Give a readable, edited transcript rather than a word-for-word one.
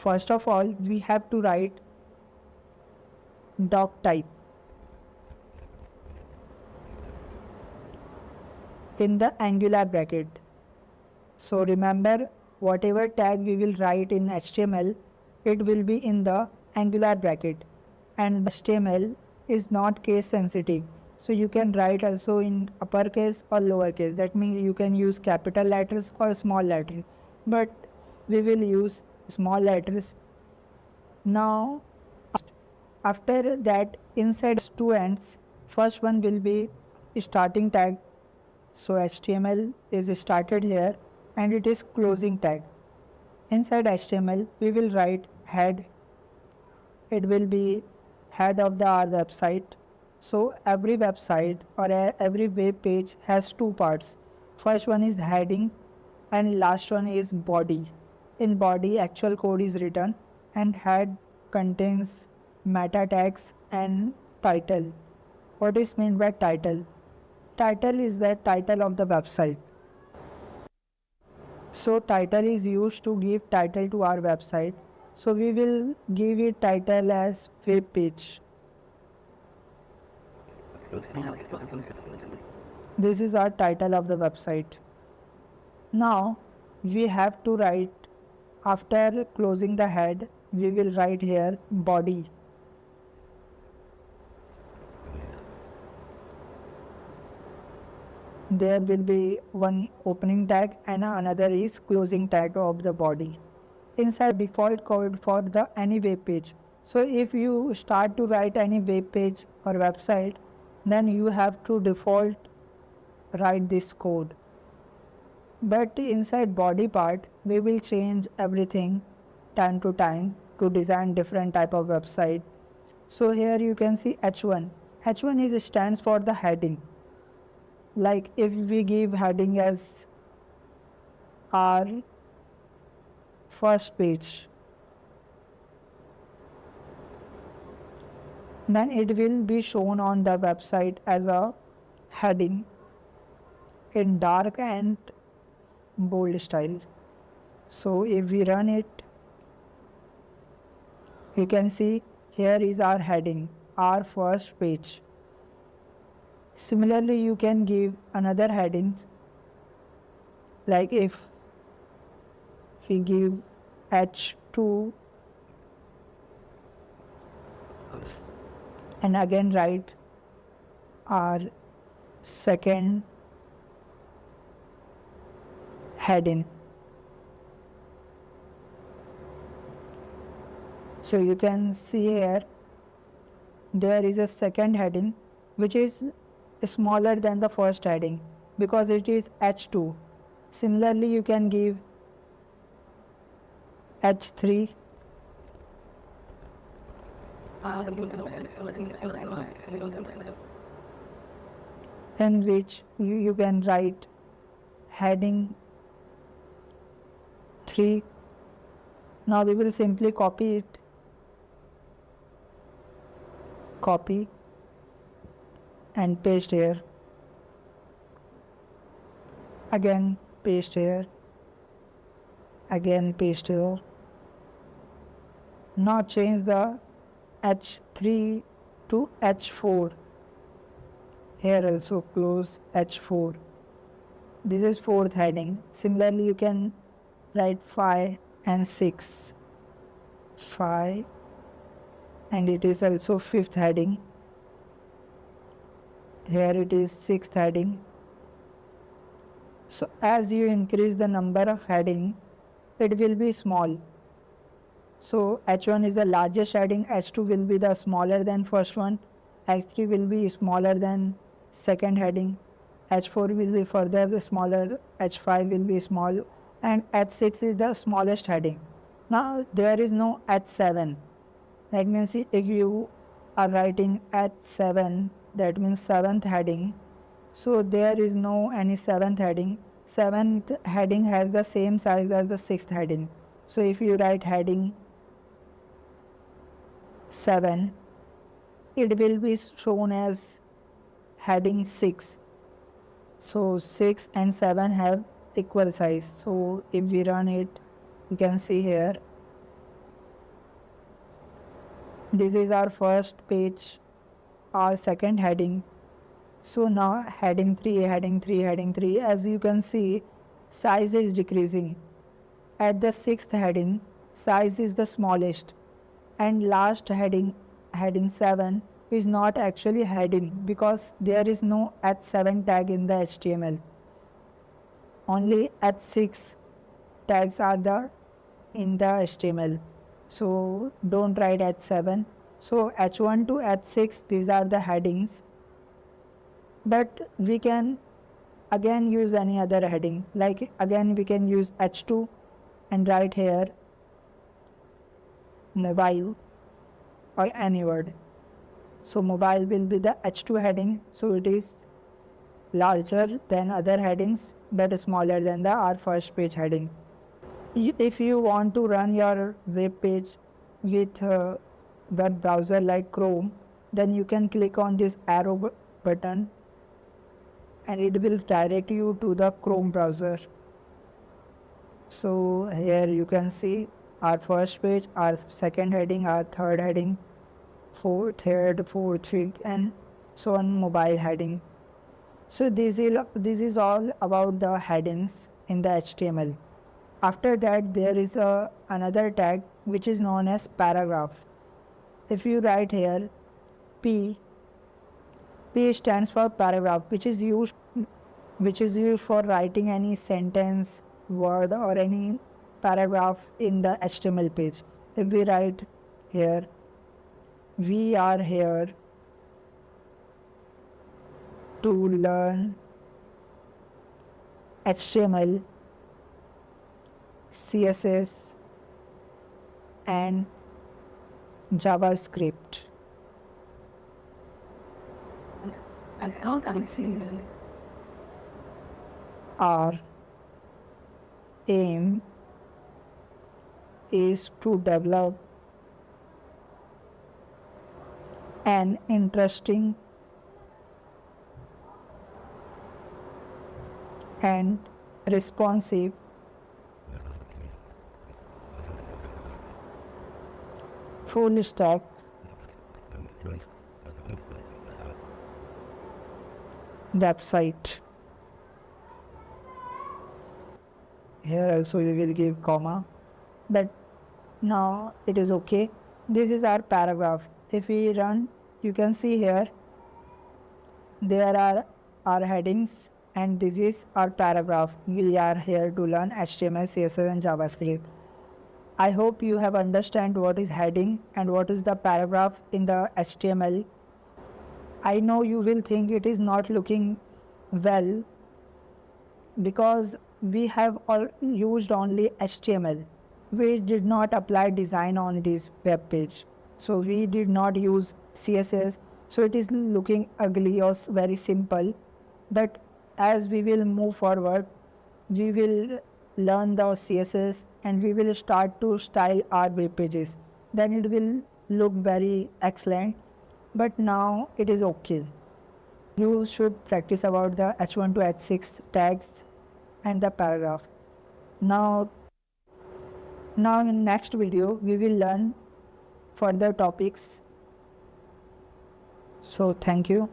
first of all, we have to write doc type in the angular bracket. So remember, whatever tag we will write in HTML, it will be in the angular bracket, and HTML is not case sensitive. So you can write also in uppercase or lowercase. That means you can use capital letters or small letters, but we will use small letters. Now, after that, inside two ends, first one will be starting tag. So HTML is started here and it is closing tag. Inside HTML, we will write head. It will be head of our website. So every website or every web page has two parts. First one is heading and last one is body. In body, actual code is written, and head contains meta tags and title. What is meant by title? Title is the title of the website. So title is used to give title to our website. So we will give it title as web page. This is our title of the website. Now we have to write, after closing the head, we will write here body. There will be one opening tag and another is closing tag of the body. Inside default code for the any web page. So if you start to write any web page or website, then you have to default write this code. But inside body part, we will change everything time to time to design different type of website. So here you can see H1. H1 is stands for the heading. Like if we give heading as our first page, then it will be shown on the website as a heading in dark and bold style. So if we run it, you can see here is our heading, our first page. Similarly, you can give another headings, like if we give H2 and again write our second heading. So you can see here there is a second heading which is smaller than the first heading because it is H2. Similarly, you can give H3 in which you can write heading 3. Now we will simply copy it. Copy and paste here. Again paste here. Again paste here. Now change the H3 to H4. Here also close H4. This is fourth heading. Similarly, you can write 5 and 6. 5 and it is also fifth heading. Here it is sixth heading. So as you increase the number of heading, it will be small. So H1 is the largest heading, H2 will be the smaller than first one, H3 will be smaller than second heading, H4 will be further smaller, H5 will be small, and H6 is the smallest heading. Now there is no H7. That means if you are writing H7, that means seventh heading. So there is no any seventh heading. Seventh heading has the same size as the sixth heading. So if you write heading 7, it will be shown as heading 6. So 6 and 7 have equal size. So if we run it, you can see here This is our first page, our second heading. So now heading 3, heading 3, heading 3, as you can see, size is decreasing. At the sixth heading, size is the smallest. And last heading, heading 7, is not actually heading because there is no H7 tag in the HTML. Only H6 tags are in the HTML. So don't write H7. So H1 to H6, these are the headings. But we can again use any other heading. Like again we can use H2 and write here mobile or any word. So mobile will be the H2 heading. So it is larger than other headings but smaller than the our first page heading. If you want to run your web page with web browser like Chrome, then you can click on this arrow button and it will direct you to the Chrome browser. So here you can see our first page, our second heading, our third heading, fourth, fifth, and so on mobile heading. So this is all about the headings in the HTML. After that there is another tag which is known as paragraph. If you write here P stands for paragraph, which is used for writing any sentence, word or any paragraph in the HTML page. If we write here, we are here to learn HTML, CSS and JavaScript. Our aim is to develop an interesting and responsive full stack website. Here also we will give comma, but now it is okay. This is our paragraph. If we run, you can see here there are our headings and this is our paragraph. We are here to learn HTML, CSS and JavaScript. I hope you have understand what is heading and what is the paragraph in the HTML. I know you will think it is not looking well because we have used only HTML. We did not apply design on this web page. So we did not use CSS. So it is looking ugly or very simple. But as we will move forward, we will learn the CSS and we will start to style our web pages. Then it will look very excellent. But now it is okay. You should practice about the H1 to H6 tags and the paragraph. Now in next video we will learn further topics. So thank you.